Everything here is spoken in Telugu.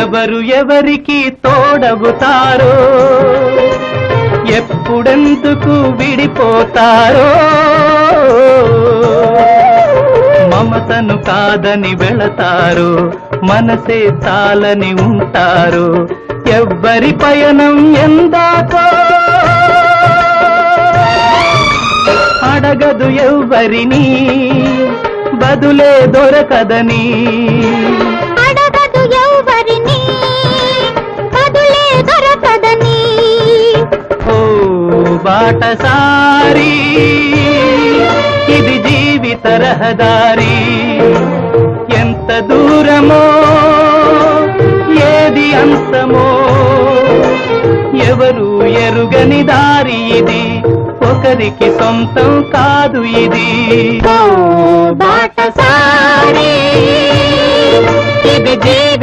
ఎవరు ఎవరికి తోడవుతారో ఎప్పుడెందుకు విడిపోతారో మమతను కాదని వెళతారు మనసే తాలని ఉంటారు ఎవ్వరి పయనం ఎందాకో అడగదు ఎవ్వరిని బదులే దొరకదని అడగదు ఎవ్వరిని బదులే దొరకదని ఓ బాటసారి ఇది జీవిత రహదారి ఎంత దూరమో ఏది అంతమో ఎవరు ఎరుగని దారి ఇది ఒకరికి సొంతం కాదు ఇది ఓ బాటసారి ఇది జీవిత